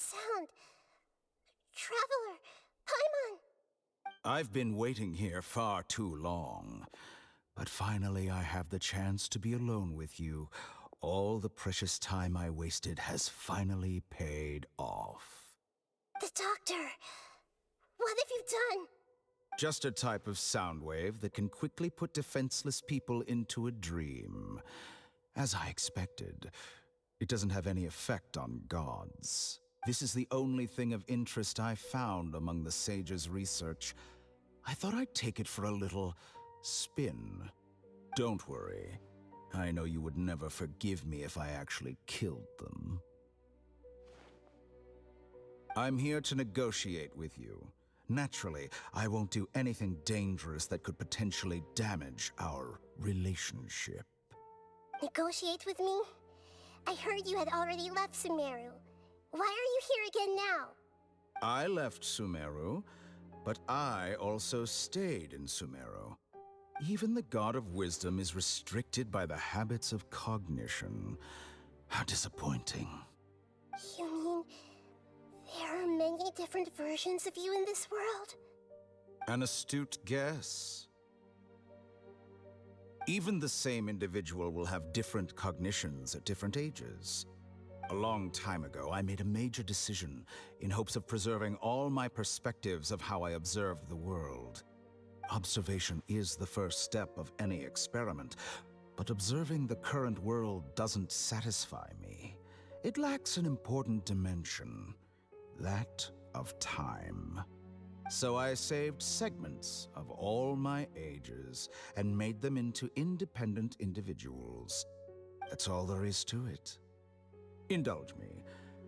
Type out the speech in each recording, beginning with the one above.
sound. Traveler, Paimon! I've been waiting here far too long. But finally I have the chance to be alone with you. All the precious time I wasted has finally paid off. The doctor! What have you done? Just a type of sound wave that can quickly put defenseless people into a dream. As I expected, it doesn't have any effect on gods. This is the only thing of interest I found among the sage's research. I thought I'd take it for a little spin. Don't worry. I know you would never forgive me if I actually killed them. I'm here to negotiate with you. Naturally, I won't do anything dangerous that could potentially damage our relationship. Negotiate with me? I heard you had already left Sumeru. Why are you here again now? I left Sumeru, but I also stayed in Sumeru. Even the God of Wisdom is restricted by the habits of cognition. How disappointing. You mean there are many different versions of you in this world? An astute guess. Even the same individual will have different cognitions at different ages. A long time ago, I made a major decision in hopes of preserving all my perspectives of how I observed the world. Observation is the first step of any experiment, but observing the current world doesn't satisfy me. It lacks an important dimension, that of time. So I saved segments of all my ages and made them into independent individuals. That's all there is to it. Indulge me.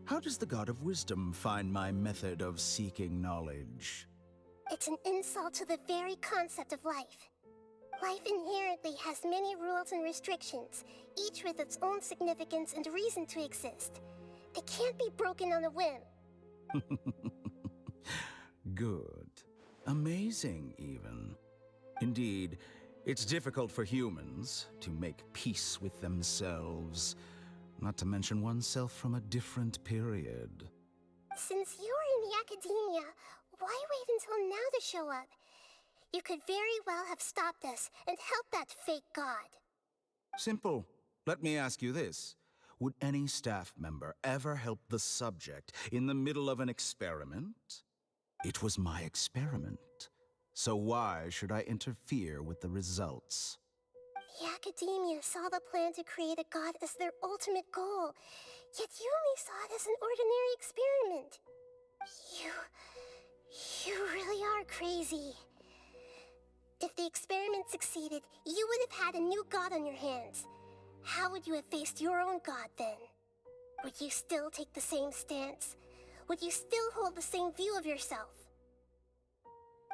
How does the God of Wisdom find my method of seeking knowledge? It's an insult to the very concept of life. Life inherently has many rules and restrictions, each with its own significance and reason to exist. They can't be broken on a whim. Good. Amazing, even. Indeed, it's difficult for humans to make peace with themselves, not to mention oneself from a different period. Since you're in the academia, why wait until now to show up? You could very well have stopped us and helped that fake god. Simple. Let me ask you this. Would any staff member ever help the subject in the middle of an experiment? It was my experiment. So why should I interfere with the results? The academia saw the plan to create a god as their ultimate goal, yet you only saw it as an ordinary experiment. You really are crazy. If the experiment succeeded, you would have had a new god on your hands. How would you have faced your own god then? Would you still take the same stance? Would you still hold the same view of yourself?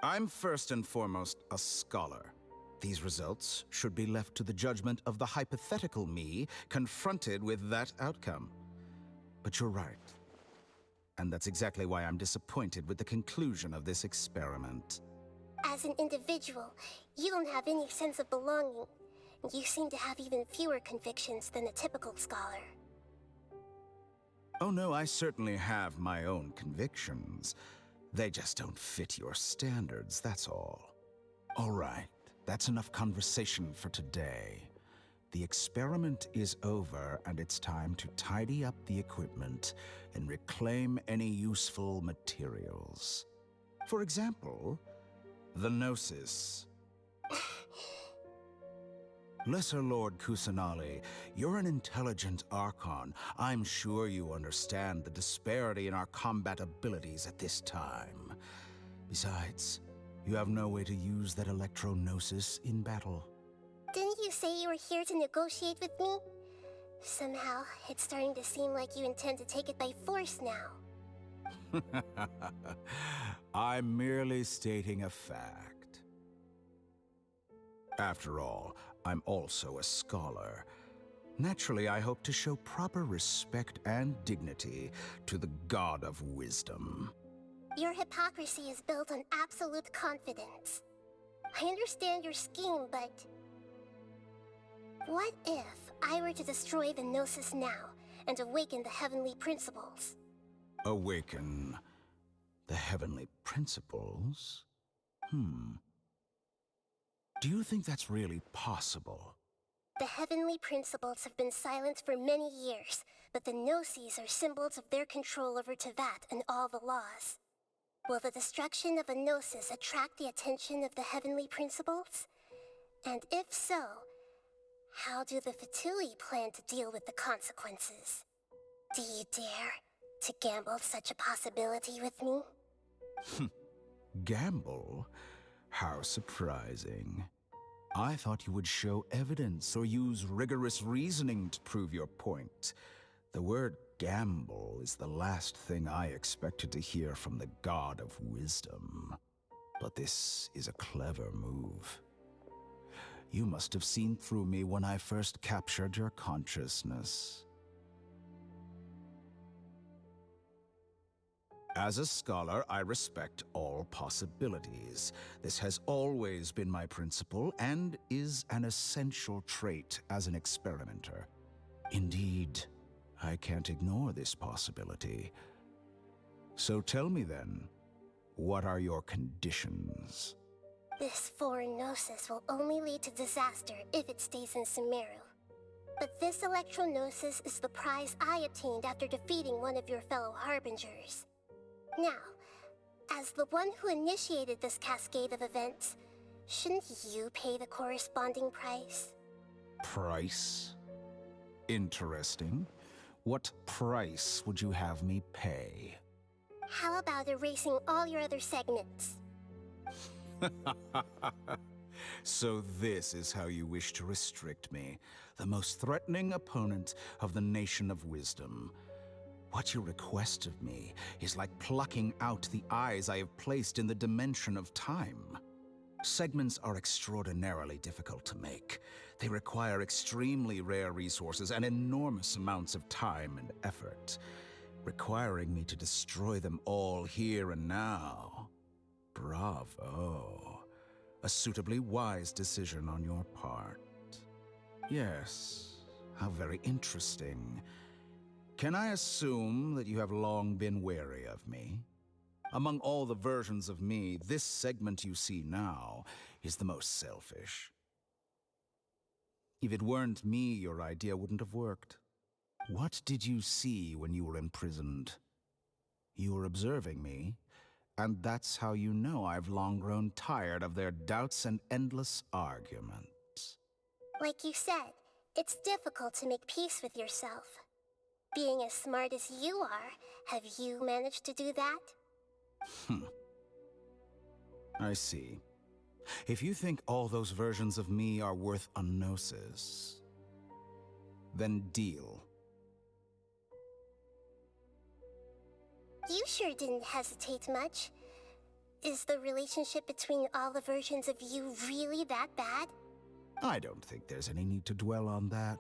I'm first and foremost a scholar. These results should be left to the judgment of the hypothetical me confronted with that outcome. But you're right. And that's exactly why I'm disappointed with the conclusion of this experiment. As an individual, you don't have any sense of belonging. You seem to have even fewer convictions than a typical scholar. Oh no, I certainly have my own convictions. They just don't fit your standards, that's all. All right, that's enough conversation for today. The experiment is over, and it's time to tidy up the equipment and reclaim any useful materials. For example, the Gnosis. Lesser Lord Kusanali, you're an intelligent Archon. I'm sure you understand the disparity in our combat abilities at this time. Besides, you have no way to use that Electro-Gnosis in battle. Didn't you say you were here to negotiate with me? Somehow, it's starting to seem like you intend to take it by force now. I'm merely stating a fact. After all, I'm also a scholar. Naturally, I hope to show proper respect and dignity to the God of Wisdom. Your hypocrisy is built on absolute confidence. I understand your scheme, but... what if I were to destroy the Gnosis now and awaken the heavenly principles? Awaken the heavenly principles? Do you think that's really possible? The heavenly principles have been silent for many years, but the Gnosis are symbols of their control over Tevat and all the laws. Will the destruction of a Gnosis attract the attention of the heavenly principles? And if so, how do the Fatui plan to deal with the consequences? Do you dare to gamble such a possibility with me? Gamble? How surprising. I thought you would show evidence or use rigorous reasoning to prove your point. The word gamble is the last thing I expected to hear from the God of Wisdom. But this is a clever move. You must have seen through me when I first captured your consciousness. As a scholar, I respect all possibilities. This has always been my principle and is an essential trait as an experimenter. Indeed, I can't ignore this possibility. So tell me then, what are your conditions? This foreign Gnosis will only lead to disaster if it stays in Sumeru. But this Electro-Gnosis is the prize I obtained after defeating one of your fellow Harbingers. Now, as the one who initiated this cascade of events, shouldn't you pay the corresponding price? Price? Interesting. What price would you have me pay? How about erasing all your other segments? So this is how you wish to restrict me, the most threatening opponent of the Nation of Wisdom. What you request of me is like plucking out the eyes I have placed in the dimension of time. Segments are extraordinarily difficult to make. They require extremely rare resources and enormous amounts of time and effort, requiring me to destroy them all here and now. Bravo. A suitably wise decision on your part. Yes, how very interesting. Can I assume that you have long been wary of me? Among all the versions of me, this segment you see now is the most selfish. If it weren't me, your idea wouldn't have worked. What did you see when you were imprisoned? You were observing me, and that's how you know I've long grown tired of their doubts and endless arguments. Like you said, it's difficult to make peace with yourself. Being as smart as you are, have you managed to do that? I see. If you think all those versions of me are worth a gnosis, then deal. You sure didn't hesitate much. Is the relationship between all the versions of you really that bad? I don't think there's any need to dwell on that.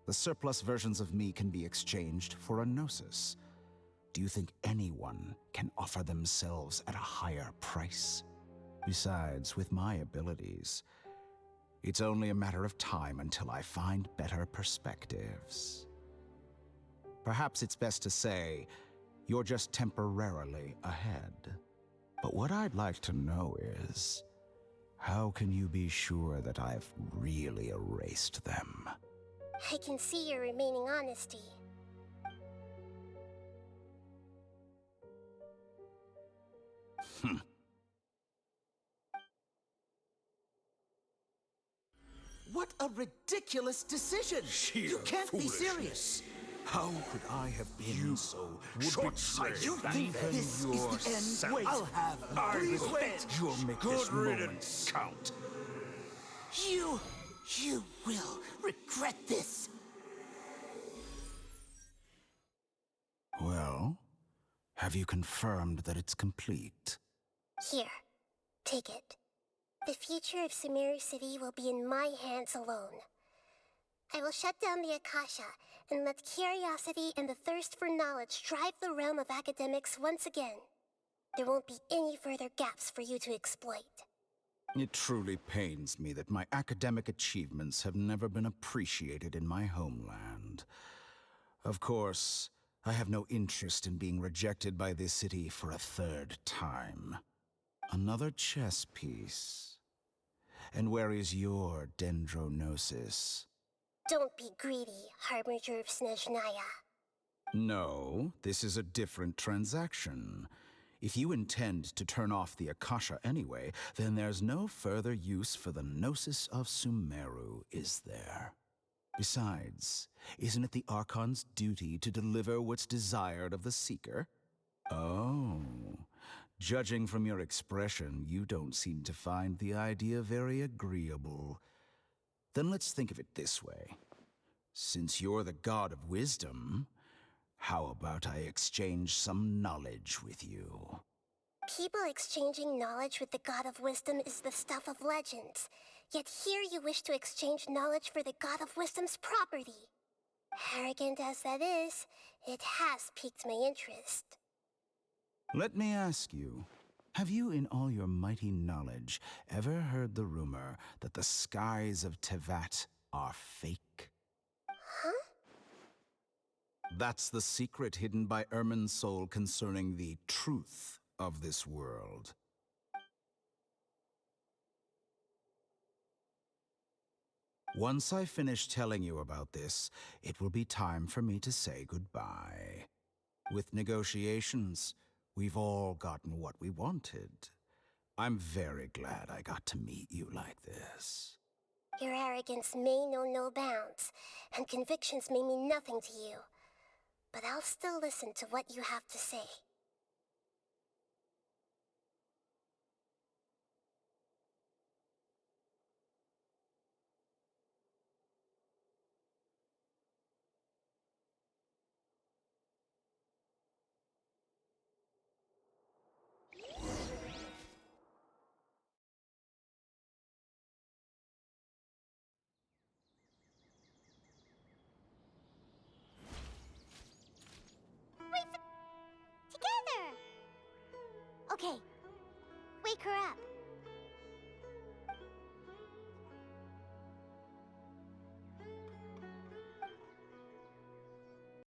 The surplus versions of me can be exchanged for a gnosis. Do you think anyone can offer themselves at a higher price? Besides, with my abilities, it's only a matter of time until I find better perspectives. Perhaps it's best to say, you're just temporarily ahead. But what I'd like to know is, how can you be sure that I've really erased them? I can see your remaining honesty. What a ridiculous decision! Sheer You can't be foolishness. serious! How could I have been so short-sighted? You think this is the end? Wait, I'll have Please wait! You'll make this moment count. You will regret this! Well, have you confirmed that it's complete? Here, take it. The future of Sumeru City will be in my hands alone. I will shut down the Akasha and let curiosity and the thirst for knowledge drive the realm of academics once again. There won't be any further gaps for you to exploit. It truly pains me that my academic achievements have never been appreciated in my homeland. Of course, I have no interest in being rejected by this city for a third time. Another chess piece. And where is your dendronosis? Don't be greedy, Harbinger of Snezhnaya. No, this is a different transaction. If you intend to turn off the Akasha anyway, then there's no further use for the Gnosis of Sumeru, is there? Besides, isn't it the Archon's duty to deliver what's desired of the Seeker? Oh, judging from your expression, you don't seem to find the idea very agreeable. Then let's think of it this way. Since you're the god of wisdom, how about I exchange some knowledge with you? People exchanging knowledge with the God of Wisdom is the stuff of legends. Yet here you wish to exchange knowledge for the God of Wisdom's property. Arrogant as that is, it has piqued my interest. Let me ask you, have you in all your mighty knowledge ever heard the rumor that the skies of Tevat are fake? Huh? That's the secret hidden by Ermin's soul concerning the truth of this world. Once I finish telling you about this, it will be time for me to say goodbye. With negotiations, we've all gotten what we wanted. I'm very glad I got to meet you like this. Your arrogance may know no bounds, and convictions may mean nothing to you. But I'll still listen to what you have to say. Together! Okay, wake her up.